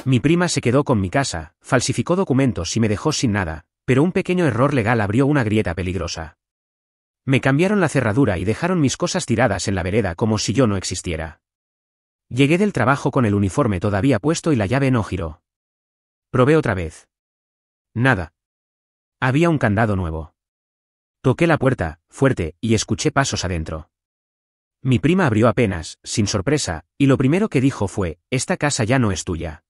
Mi prima se quedó con mi casa, falsificó documentos y me dejó sin nada, pero un pequeño error legal abrió una grieta peligrosa. Me cambiaron la cerradura y dejaron mis cosas tiradas en la vereda como si yo no existiera. Llegué del trabajo con el uniforme todavía puesto y la llave no giró. Probé otra vez. Nada. Había un candado nuevo. Toqué la puerta, fuerte, y escuché pasos adentro. Mi prima abrió apenas, sin sorpresa, y lo primero que dijo fue, «Esta casa ya no es tuya».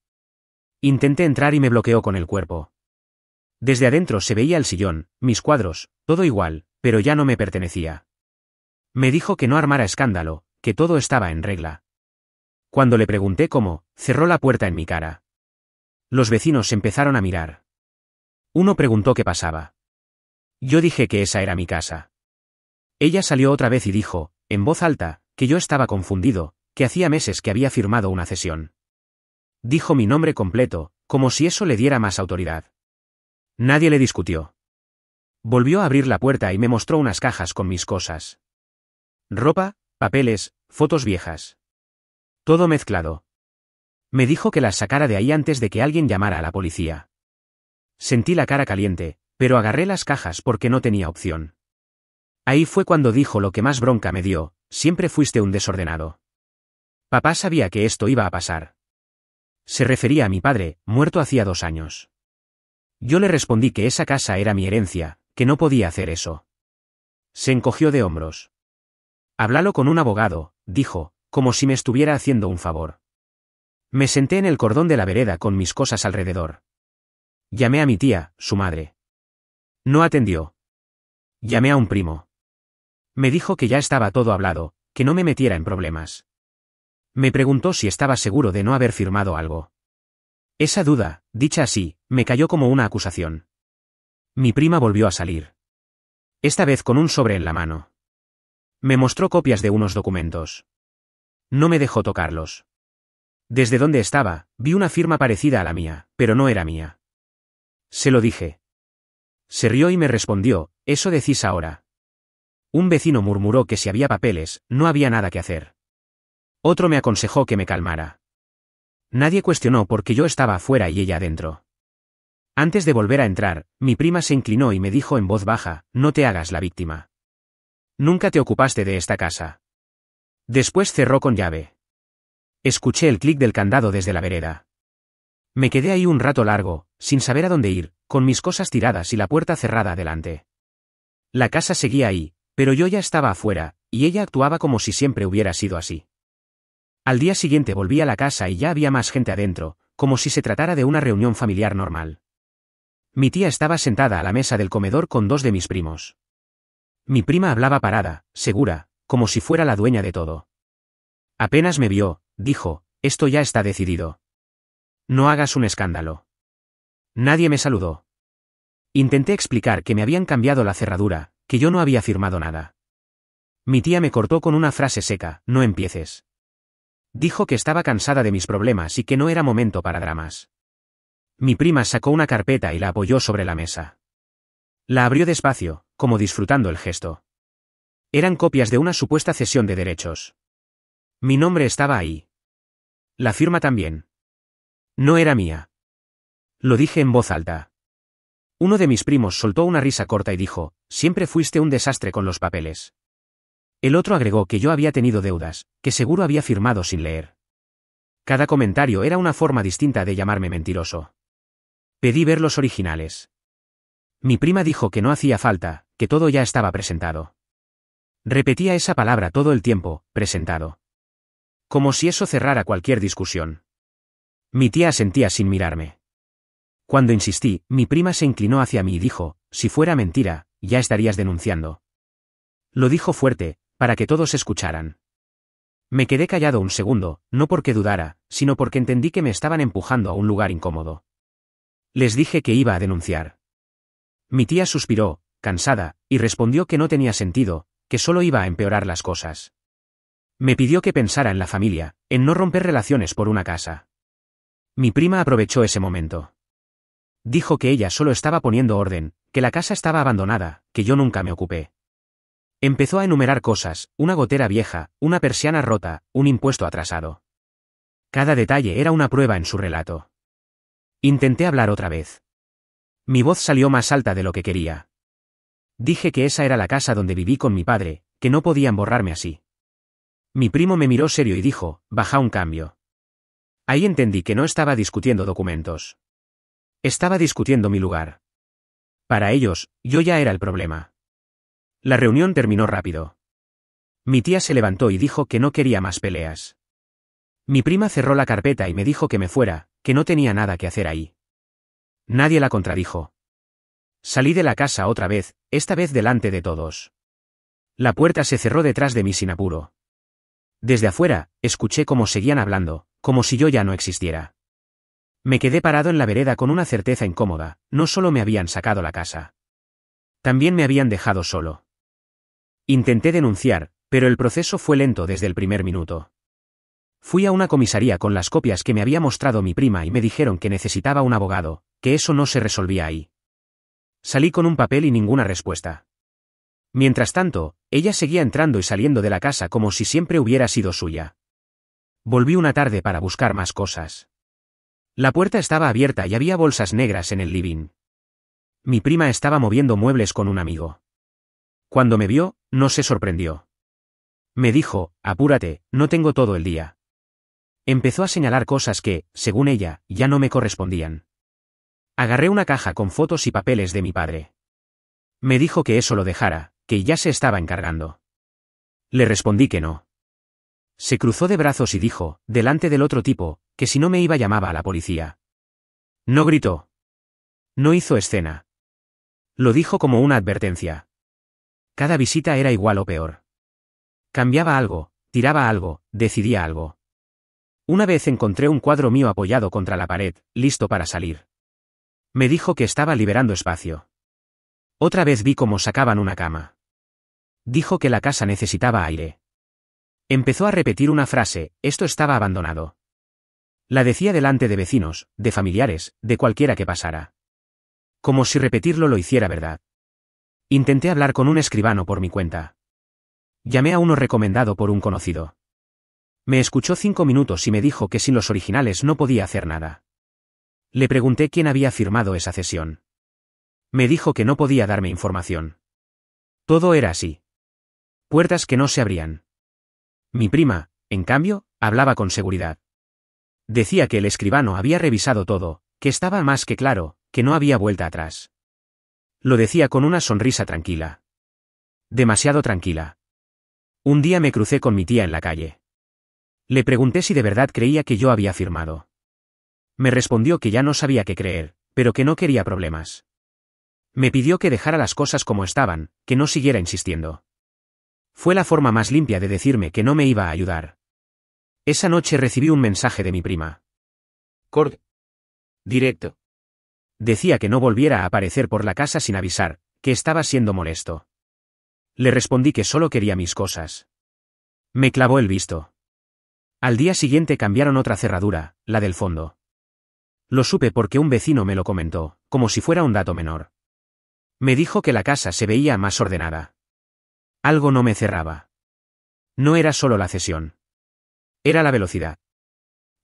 Intenté entrar y me bloqueó con el cuerpo. Desde adentro se veía el sillón, mis cuadros, todo igual, pero ya no me pertenecía. Me dijo que no armara escándalo, que todo estaba en regla. Cuando le pregunté cómo, cerró la puerta en mi cara. Los vecinos empezaron a mirar. Uno preguntó qué pasaba. Yo dije que esa era mi casa. Ella salió otra vez y dijo, en voz alta, que yo estaba confundido, que hacía meses que había firmado una cesión. Dijo mi nombre completo, como si eso le diera más autoridad. Nadie le discutió. Volvió a abrir la puerta y me mostró unas cajas con mis cosas. Ropa, papeles, fotos viejas. Todo mezclado. Me dijo que las sacara de ahí antes de que alguien llamara a la policía. Sentí la cara caliente, pero agarré las cajas porque no tenía opción. Ahí fue cuando dijo lo que más bronca me dio, siempre fuiste un desordenado. Papá sabía que esto iba a pasar. Se refería a mi padre, muerto hacía 2 años. Yo le respondí que esa casa era mi herencia, que no podía hacer eso. Se encogió de hombros. Háblalo con un abogado, dijo, como si me estuviera haciendo un favor. Me senté en el cordón de la vereda con mis cosas alrededor. Llamé a mi tía, su madre. No atendió. Llamé a un primo. Me dijo que ya estaba todo hablado, que no me metiera en problemas. Me preguntó si estaba seguro de no haber firmado algo. Esa duda, dicha así, me cayó como una acusación. Mi prima volvió a salir. Esta vez con un sobre en la mano. Me mostró copias de unos documentos. No me dejó tocarlos. Desde donde estaba, vi una firma parecida a la mía, pero no era mía. Se lo dije. Se rió y me respondió, «¿Eso decís ahora?» Un vecino murmuró que si había papeles, no había nada que hacer. Otro me aconsejó que me calmara. Nadie cuestionó porque yo estaba afuera y ella adentro. Antes de volver a entrar, mi prima se inclinó y me dijo en voz baja, «No te hagas la víctima. Nunca te ocupaste de esta casa». Después cerró con llave. Escuché el clic del candado desde la vereda. Me quedé ahí un rato largo, sin saber a dónde ir, con mis cosas tiradas y la puerta cerrada adelante. La casa seguía ahí, pero yo ya estaba afuera, y ella actuaba como si siempre hubiera sido así. Al día siguiente volví a la casa y ya había más gente adentro, como si se tratara de una reunión familiar normal. Mi tía estaba sentada a la mesa del comedor con 2 de mis primos. Mi prima hablaba parada, segura, como si fuera la dueña de todo. Apenas me vio, dijo, «Esto ya está decidido. No hagas un escándalo». Nadie me saludó. Intenté explicar que me habían cambiado la cerradura, que yo no había firmado nada. Mi tía me cortó con una frase seca, «No empieces». Dijo que estaba cansada de mis problemas y que no era momento para dramas. Mi prima sacó una carpeta y la apoyó sobre la mesa. La abrió despacio, como disfrutando el gesto. Eran copias de una supuesta cesión de derechos. Mi nombre estaba ahí. La firma también. No era mía. Lo dije en voz alta. Uno de mis primos soltó una risa corta y dijo, «Siempre fuiste un desastre con los papeles». El otro agregó que yo había tenido deudas, que seguro había firmado sin leer. Cada comentario era una forma distinta de llamarme mentiroso. Pedí ver los originales. Mi prima dijo que no hacía falta, que todo ya estaba presentado. Repetía esa palabra todo el tiempo, presentado. Como si eso cerrara cualquier discusión. Mi tía asentía sin mirarme. Cuando insistí, mi prima se inclinó hacia mí y dijo, «Si fuera mentira, ya estarías denunciando». Lo dijo fuerte, para que todos escucharan. Me quedé callado un segundo, no porque dudara, sino porque entendí que me estaban empujando a un lugar incómodo. Les dije que iba a denunciar. Mi tía suspiró, cansada, y respondió que no tenía sentido, que solo iba a empeorar las cosas. Me pidió que pensara en la familia, en no romper relaciones por una casa. Mi prima aprovechó ese momento. Dijo que ella solo estaba poniendo orden, que la casa estaba abandonada, que yo nunca me ocupé. Empezó a enumerar cosas, una gotera vieja, una persiana rota, un impuesto atrasado. Cada detalle era una prueba en su relato. Intenté hablar otra vez. Mi voz salió más alta de lo que quería. Dije que esa era la casa donde viví con mi padre, que no podían borrarme así. Mi primo me miró serio y dijo, baja un cambio. Ahí entendí que no estaba discutiendo documentos. Estaba discutiendo mi lugar. Para ellos, yo ya era el problema. La reunión terminó rápido. Mi tía se levantó y dijo que no quería más peleas. Mi prima cerró la carpeta y me dijo que me fuera, que no tenía nada que hacer ahí. Nadie la contradijo. Salí de la casa otra vez, esta vez delante de todos. La puerta se cerró detrás de mí sin apuro. Desde afuera, escuché cómo seguían hablando, como si yo ya no existiera. Me quedé parado en la vereda con una certeza incómoda, no solo me habían sacado la casa. También me habían dejado solo. Intenté denunciar, pero el proceso fue lento desde el primer minuto. Fui a una comisaría con las copias que me había mostrado mi prima y me dijeron que necesitaba un abogado, que eso no se resolvía ahí. Salí con un papel y ninguna respuesta. Mientras tanto, ella seguía entrando y saliendo de la casa como si siempre hubiera sido suya. Volví una tarde para buscar más cosas. La puerta estaba abierta y había bolsas negras en el living. Mi prima estaba moviendo muebles con un amigo. Cuando me vio, no se sorprendió. Me dijo, apúrate, no tengo todo el día. Empezó a señalar cosas que, según ella, ya no me correspondían. Agarré una caja con fotos y papeles de mi padre. Me dijo que eso lo dejara, que ya se estaba encargando. Le respondí que no. Se cruzó de brazos y dijo, delante del otro tipo, que si no me iba llamaba a la policía. No gritó. No hizo escena. Lo dijo como una advertencia. Cada visita era igual o peor. Cambiaba algo, tiraba algo, decidía algo. Una vez encontré un cuadro mío apoyado contra la pared, listo para salir. Me dijo que estaba liberando espacio. Otra vez vi cómo sacaban una cama. Dijo que la casa necesitaba aire. Empezó a repetir una frase, esto estaba abandonado. La decía delante de vecinos, de familiares, de cualquiera que pasara. Como si repetirlo lo hiciera verdad. Intenté hablar con un escribano por mi cuenta. Llamé a uno recomendado por un conocido. Me escuchó 5 minutos y me dijo que sin los originales no podía hacer nada. Le pregunté quién había firmado esa cesión. Me dijo que no podía darme información. Todo era así. Puertas que no se abrían. Mi prima, en cambio, hablaba con seguridad. Decía que el escribano había revisado todo, que estaba más que claro, que no había vuelta atrás. Lo decía con una sonrisa tranquila. Demasiado tranquila. Un día me crucé con mi tía en la calle. Le pregunté si de verdad creía que yo había firmado. Me respondió que ya no sabía qué creer, pero que no quería problemas. Me pidió que dejara las cosas como estaban, que no siguiera insistiendo. Fue la forma más limpia de decirme que no me iba a ayudar. Esa noche recibí un mensaje de mi prima. Corto. Directo. Decía que no volviera a aparecer por la casa sin avisar, que estaba siendo molesto. Le respondí que solo quería mis cosas. Me clavó el visto. Al día siguiente cambiaron otra cerradura, la del fondo. Lo supe porque un vecino me lo comentó, como si fuera un dato menor. Me dijo que la casa se veía más ordenada. Algo no me cerraba. No era solo la cesión. Era la velocidad.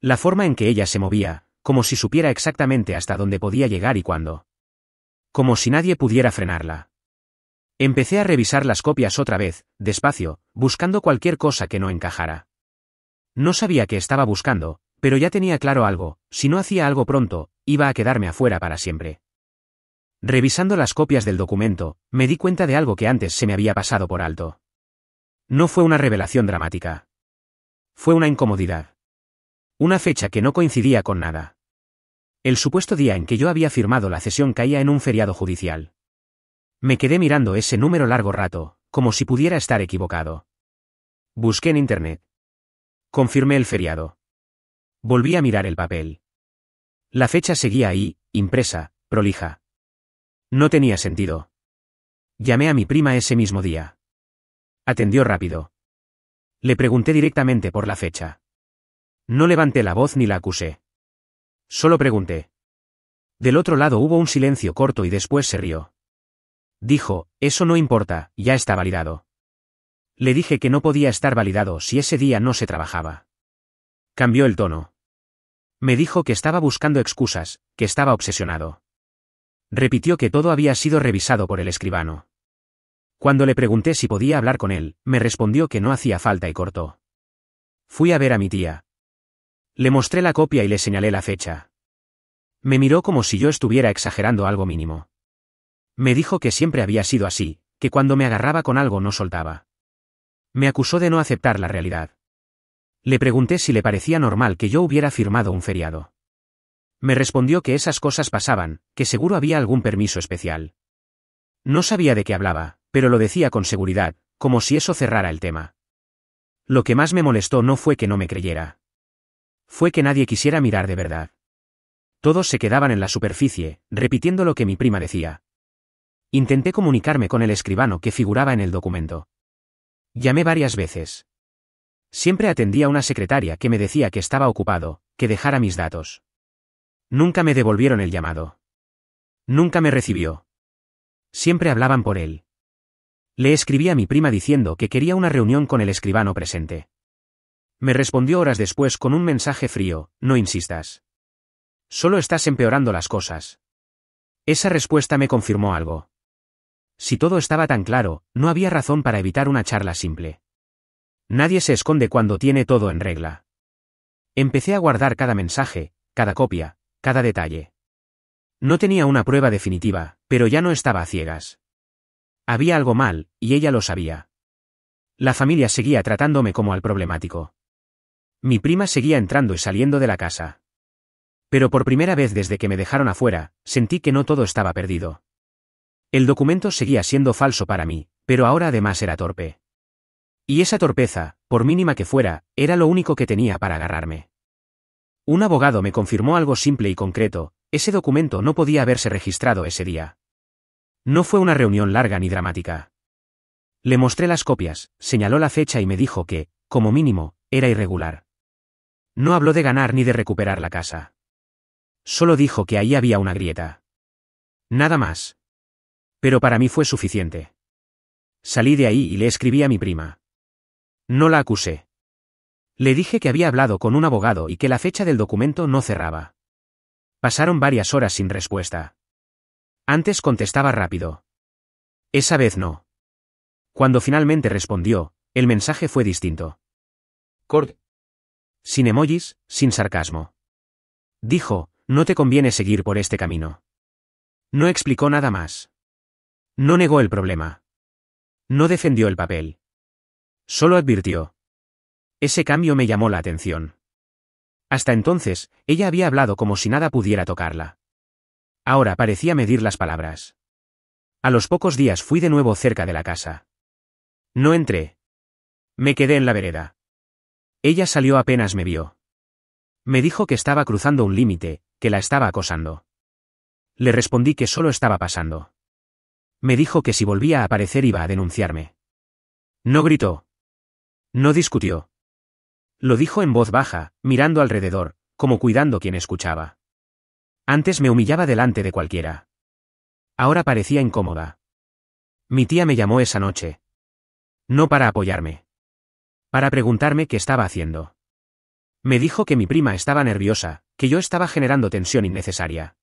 La forma en que ella se movía, como si supiera exactamente hasta dónde podía llegar y cuándo. Como si nadie pudiera frenarla. Empecé a revisar las copias otra vez, despacio, buscando cualquier cosa que no encajara. No sabía qué estaba buscando, pero ya tenía claro algo, si no hacía algo pronto, iba a quedarme afuera para siempre. Revisando las copias del documento, me di cuenta de algo que antes se me había pasado por alto. No fue una revelación dramática. Fue una incomodidad. Una fecha que no coincidía con nada. El supuesto día en que yo había firmado la cesión caía en un feriado judicial. Me quedé mirando ese número largo rato, como si pudiera estar equivocado. Busqué en internet. Confirmé el feriado. Volví a mirar el papel. La fecha seguía ahí, impresa, prolija. No tenía sentido. Llamé a mi prima ese mismo día. Atendió rápido. Le pregunté directamente por la fecha. No levanté la voz ni la acusé. Solo pregunté. Del otro lado hubo un silencio corto y después se rió. Dijo, eso no importa, ya está validado. Le dije que no podía estar validado si ese día no se trabajaba. Cambió el tono. Me dijo que estaba buscando excusas, que estaba obsesionado. Repitió que todo había sido revisado por el escribano. Cuando le pregunté si podía hablar con él, me respondió que no hacía falta y cortó. Fui a ver a mi tía. Le mostré la copia y le señalé la fecha. Me miró como si yo estuviera exagerando algo mínimo. Me dijo que siempre había sido así, que cuando me agarraba con algo no soltaba. Me acusó de no aceptar la realidad. Le pregunté si le parecía normal que yo hubiera firmado un feriado. Me respondió que esas cosas pasaban, que seguro había algún permiso especial. No sabía de qué hablaba, pero lo decía con seguridad, como si eso cerrara el tema. Lo que más me molestó no fue que no me creyera. Fue que nadie quisiera mirar de verdad. Todos se quedaban en la superficie, repitiendo lo que mi prima decía. Intenté comunicarme con el escribano que figuraba en el documento. Llamé varias veces. Siempre atendía a una secretaria que me decía que estaba ocupado, que dejara mis datos. Nunca me devolvieron el llamado. Nunca me recibió. Siempre hablaban por él. Le escribí a mi prima diciendo que quería una reunión con el escribano presente. Me respondió horas después con un mensaje frío: no insistas. Solo estás empeorando las cosas. Esa respuesta me confirmó algo. Si todo estaba tan claro, no había razón para evitar una charla simple. Nadie se esconde cuando tiene todo en regla. Empecé a guardar cada mensaje, cada copia, cada detalle. No tenía una prueba definitiva, pero ya no estaba a ciegas. Había algo mal, y ella lo sabía. La familia seguía tratándome como al problemático. Mi prima seguía entrando y saliendo de la casa. Pero por primera vez desde que me dejaron afuera, sentí que no todo estaba perdido. El documento seguía siendo falso para mí, pero ahora además era torpe. Y esa torpeza, por mínima que fuera, era lo único que tenía para agarrarme. Un abogado me confirmó algo simple y concreto: ese documento no podía haberse registrado ese día. No fue una reunión larga ni dramática. Le mostré las copias, señaló la fecha y me dijo que, como mínimo, era irregular. No habló de ganar ni de recuperar la casa. Solo dijo que ahí había una grieta. Nada más. Pero para mí fue suficiente. Salí de ahí y le escribí a mi prima. No la acusé. Le dije que había hablado con un abogado y que la fecha del documento no cerraba. Pasaron varias horas sin respuesta. Antes contestaba rápido. Esa vez no. Cuando finalmente respondió, el mensaje fue distinto. Corto. Sin emojis, sin sarcasmo. Dijo: no te conviene seguir por este camino. No explicó nada más. No negó el problema. No defendió el papel. Solo advirtió. Ese cambio me llamó la atención. Hasta entonces, ella había hablado como si nada pudiera tocarla. Ahora parecía medir las palabras. A los pocos días fui de nuevo cerca de la casa. No entré. Me quedé en la vereda. Ella salió apenas me vio. Me dijo que estaba cruzando un límite, que la estaba acosando. Le respondí que solo estaba pasando. Me dijo que si volvía a aparecer iba a denunciarme. No gritó. No discutió. Lo dijo en voz baja, mirando alrededor, como cuidando quien escuchaba. Antes me humillaba delante de cualquiera. Ahora parecía incómoda. Mi tía me llamó esa noche. No para apoyarme. Para preguntarme qué estaba haciendo. Me dijo que mi prima estaba nerviosa, que yo estaba generando tensión innecesaria.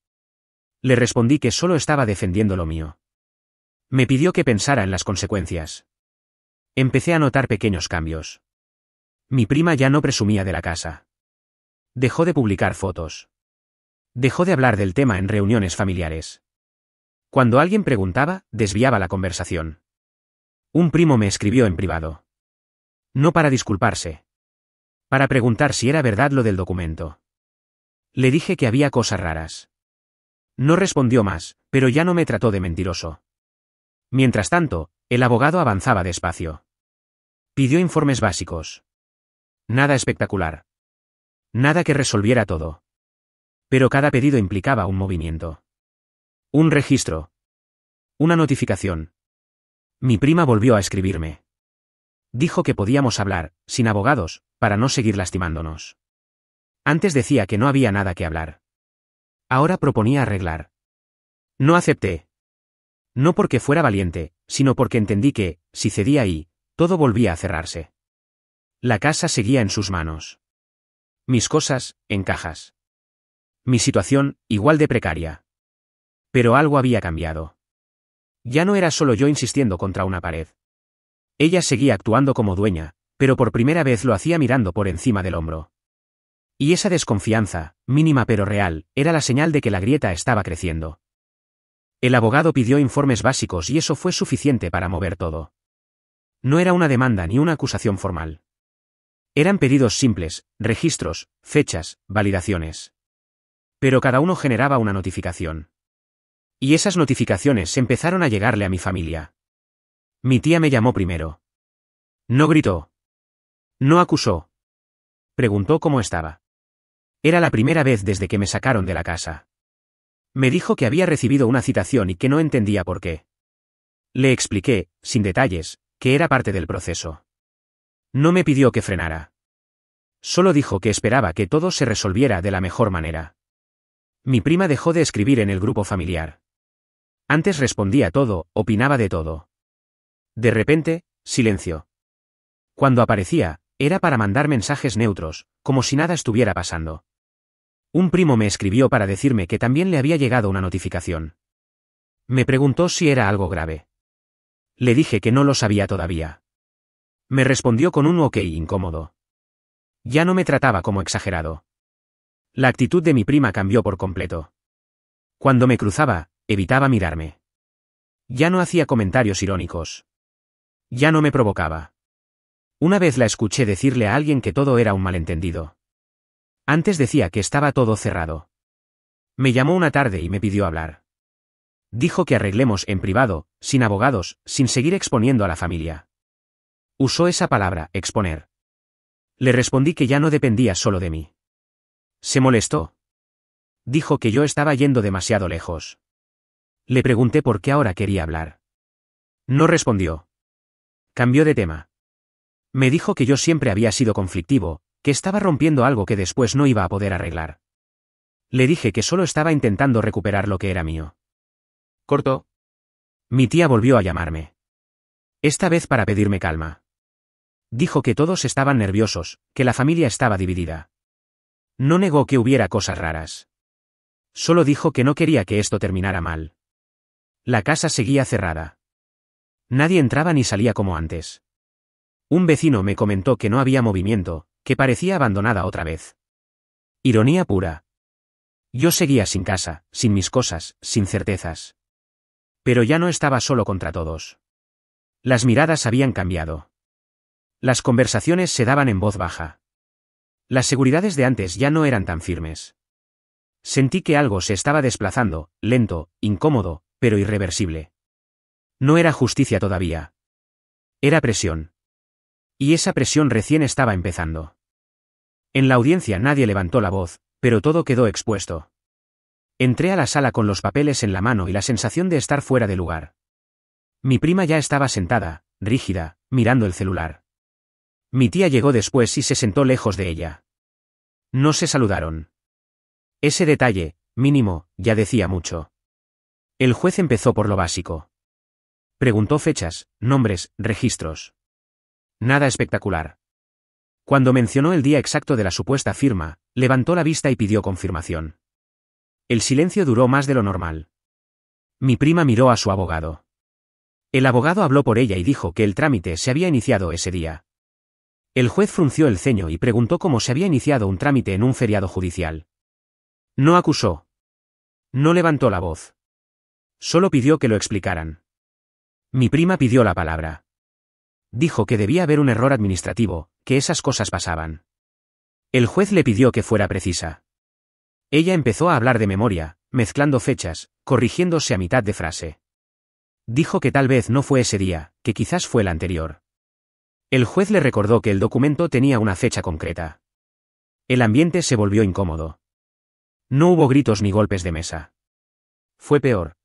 Le respondí que solo estaba defendiendo lo mío. Me pidió que pensara en las consecuencias. Empecé a notar pequeños cambios. Mi prima ya no presumía de la casa. Dejó de publicar fotos. Dejó de hablar del tema en reuniones familiares. Cuando alguien preguntaba, desviaba la conversación. Un primo me escribió en privado. No para disculparse. Para preguntar si era verdad lo del documento. Le dije que había cosas raras. No respondió más, pero ya no me trató de mentiroso. Mientras tanto, el abogado avanzaba despacio. Pidió informes básicos. Nada espectacular. Nada que resolviera todo. Pero cada pedido implicaba un movimiento. Un registro. Una notificación. Mi prima volvió a escribirme. Dijo que podíamos hablar, sin abogados, para no seguir lastimándonos. Antes decía que no había nada que hablar. Ahora proponía arreglar. No acepté. No porque fuera valiente, sino porque entendí que, si cedía ahí, todo volvía a cerrarse. La casa seguía en sus manos. Mis cosas, en cajas. Mi situación, igual de precaria. Pero algo había cambiado. Ya no era solo yo insistiendo contra una pared. Ella seguía actuando como dueña, pero por primera vez lo hacía mirando por encima del hombro. Y esa desconfianza, mínima pero real, era la señal de que la grieta estaba creciendo. El abogado pidió informes básicos y eso fue suficiente para mover todo. No era una demanda ni una acusación formal. Eran pedidos simples, registros, fechas, validaciones. Pero cada uno generaba una notificación. Y esas notificaciones empezaron a llegarle a mi familia. Mi tía me llamó primero. No gritó. No acusó. Preguntó cómo estaba. Era la primera vez desde que me sacaron de la casa. Me dijo que había recibido una citación y que no entendía por qué. Le expliqué, sin detalles, que era parte del proceso. No me pidió que frenara. Solo dijo que esperaba que todo se resolviera de la mejor manera. Mi prima dejó de escribir en el grupo familiar. Antes respondía todo, opinaba de todo. De repente, silencio. Cuando aparecía, era para mandar mensajes neutros, como si nada estuviera pasando. Un primo me escribió para decirme que también le había llegado una notificación. Me preguntó si era algo grave. Le dije que no lo sabía todavía. Me respondió con un ok incómodo. Ya no me trataba como exagerado. La actitud de mi prima cambió por completo. Cuando me cruzaba, evitaba mirarme. Ya no hacía comentarios irónicos. Ya no me provocaba. Una vez la escuché decirle a alguien que todo era un malentendido. Antes decía que estaba todo cerrado. Me llamó una tarde y me pidió hablar. Dijo que arreglemos en privado, sin abogados, sin seguir exponiendo a la familia. Usó esa palabra, exponer. Le respondí que ya no dependía solo de mí. Se molestó. Dijo que yo estaba yendo demasiado lejos. Le pregunté por qué ahora quería hablar. No respondió. Cambió de tema. Me dijo que yo siempre había sido conflictivo, que estaba rompiendo algo que después no iba a poder arreglar. Le dije que solo estaba intentando recuperar lo que era mío. Cortó. Mi tía volvió a llamarme. Esta vez para pedirme calma. Dijo que todos estaban nerviosos, que la familia estaba dividida. No negó que hubiera cosas raras. Solo dijo que no quería que esto terminara mal. La casa seguía cerrada. Nadie entraba ni salía como antes. Un vecino me comentó que no había movimiento, que parecía abandonada otra vez. Ironía pura. Yo seguía sin casa, sin mis cosas, sin certezas. Pero ya no estaba solo contra todos. Las miradas habían cambiado. Las conversaciones se daban en voz baja. Las seguridades de antes ya no eran tan firmes. Sentí que algo se estaba desplazando, lento, incómodo, pero irreversible. No era justicia todavía. Era presión. Y esa presión recién estaba empezando. En la audiencia nadie levantó la voz, pero todo quedó expuesto. Entré a la sala con los papeles en la mano y la sensación de estar fuera de lugar. Mi prima ya estaba sentada, rígida, mirando el celular. Mi tía llegó después y se sentó lejos de ella. No se saludaron. Ese detalle, mínimo, ya decía mucho. El juez empezó por lo básico. Preguntó fechas, nombres, registros. Nada espectacular. Cuando mencionó el día exacto de la supuesta firma, levantó la vista y pidió confirmación. El silencio duró más de lo normal. Mi prima miró a su abogado. El abogado habló por ella y dijo que el trámite se había iniciado ese día. El juez frunció el ceño y preguntó cómo se había iniciado un trámite en un feriado judicial. No acusó. No levantó la voz. Solo pidió que lo explicaran. Mi prima pidió la palabra. Dijo que debía haber un error administrativo, que esas cosas pasaban. El juez le pidió que fuera precisa. Ella empezó a hablar de memoria, mezclando fechas, corrigiéndose a mitad de frase. Dijo que tal vez no fue ese día, que quizás fue el anterior. El juez le recordó que el documento tenía una fecha concreta. El ambiente se volvió incómodo. No hubo gritos ni golpes de mesa. Fue peor.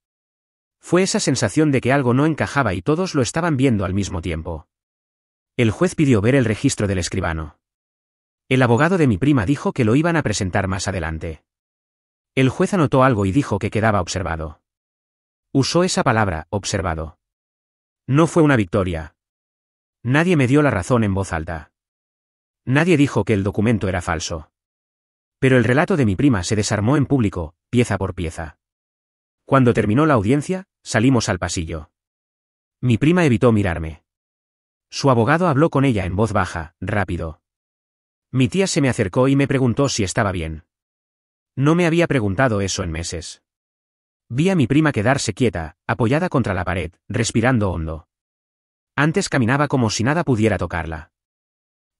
Fue esa sensación de que algo no encajaba y todos lo estaban viendo al mismo tiempo. El juez pidió ver el registro del escribano. El abogado de mi prima dijo que lo iban a presentar más adelante. El juez anotó algo y dijo que quedaba observado. Usó esa palabra, observado. No fue una victoria. Nadie me dio la razón en voz alta. Nadie dijo que el documento era falso. Pero el relato de mi prima se desarmó en público, pieza por pieza. Cuando terminó la audiencia, salimos al pasillo. Mi prima evitó mirarme. Su abogado habló con ella en voz baja, rápido. Mi tía se me acercó y me preguntó si estaba bien. No me había preguntado eso en meses. Vi a mi prima quedarse quieta, apoyada contra la pared, respirando hondo. Antes caminaba como si nada pudiera tocarla.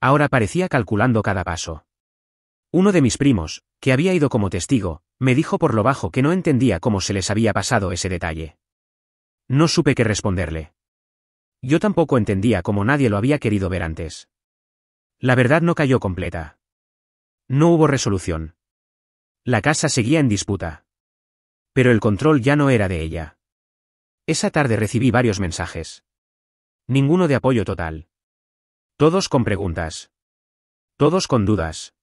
Ahora parecía calculando cada paso. Uno de mis primos, que había ido como testigo, me dijo por lo bajo que no entendía cómo se les había pasado ese detalle. No supe qué responderle. Yo tampoco entendía cómo nadie lo había querido ver antes. La verdad no cayó completa. No hubo resolución. La casa seguía en disputa. Pero el control ya no era de ella. Esa tarde recibí varios mensajes. Ninguno de apoyo total. Todos con preguntas. Todos con dudas.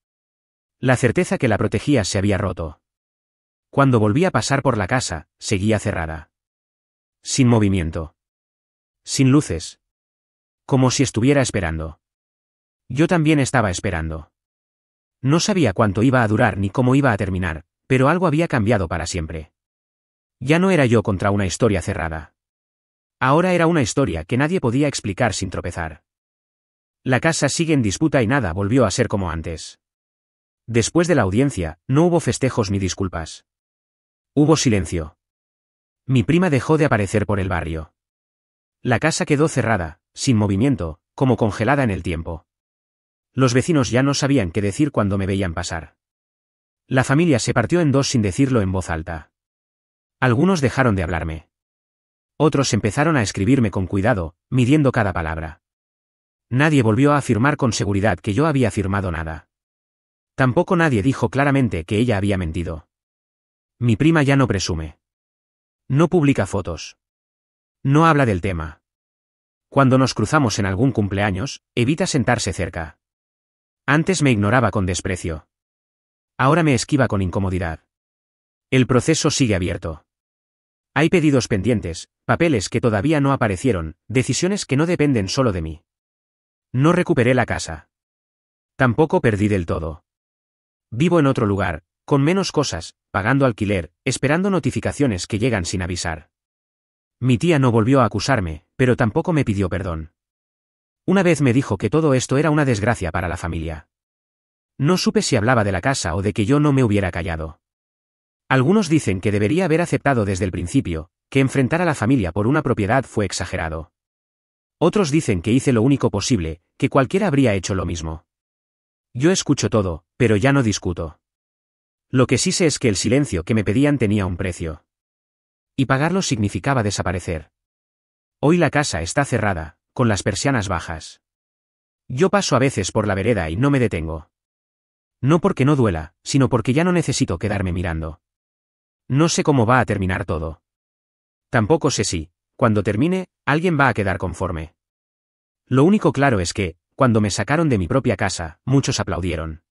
La certeza que la protegía se había roto. Cuando volví a pasar por la casa, seguía cerrada. Sin movimiento. Sin luces. Como si estuviera esperando. Yo también estaba esperando. No sabía cuánto iba a durar ni cómo iba a terminar, pero algo había cambiado para siempre. Ya no era yo contra una historia cerrada. Ahora era una historia que nadie podía explicar sin tropezar. La casa sigue en disputa y nada volvió a ser como antes. Después de la audiencia, no hubo festejos ni disculpas. Hubo silencio. Mi prima dejó de aparecer por el barrio. La casa quedó cerrada, sin movimiento, como congelada en el tiempo. Los vecinos ya no sabían qué decir cuando me veían pasar. La familia se partió en dos sin decirlo en voz alta. Algunos dejaron de hablarme. Otros empezaron a escribirme con cuidado, midiendo cada palabra. Nadie volvió a afirmar con seguridad que yo había afirmado nada. Tampoco nadie dijo claramente que ella había mentido. Mi prima ya no presume. No publica fotos. No habla del tema. Cuando nos cruzamos en algún cumpleaños, evita sentarse cerca. Antes me ignoraba con desprecio. Ahora me esquiva con incomodidad. El proceso sigue abierto. Hay pedidos pendientes, papeles que todavía no aparecieron, decisiones que no dependen solo de mí. No recuperé la casa. Tampoco perdí del todo. Vivo en otro lugar, con menos cosas, pagando alquiler, esperando notificaciones que llegan sin avisar. Mi tía no volvió a acusarme, pero tampoco me pidió perdón. Una vez me dijo que todo esto era una desgracia para la familia. No supe si hablaba de la casa o de que yo no me hubiera callado. Algunos dicen que debería haber aceptado desde el principio, que enfrentar a la familia por una propiedad fue exagerado. Otros dicen que hice lo único posible, que cualquiera habría hecho lo mismo. Yo escucho todo, pero ya no discuto. Lo que sí sé es que el silencio que me pedían tenía un precio. Y pagarlo significaba desaparecer. Hoy la casa está cerrada, con las persianas bajas. Yo paso a veces por la vereda y no me detengo. No porque no duela, sino porque ya no necesito quedarme mirando. No sé cómo va a terminar todo. Tampoco sé si, cuando termine, alguien va a quedar conforme. Lo único claro es que, cuando me sacaron de mi propia casa, muchos aplaudieron.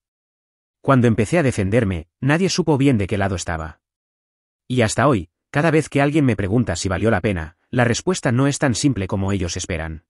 Cuando empecé a defenderme, nadie supo bien de qué lado estaba. Y hasta hoy, cada vez que alguien me pregunta si valió la pena, la respuesta no es tan simple como ellos esperan.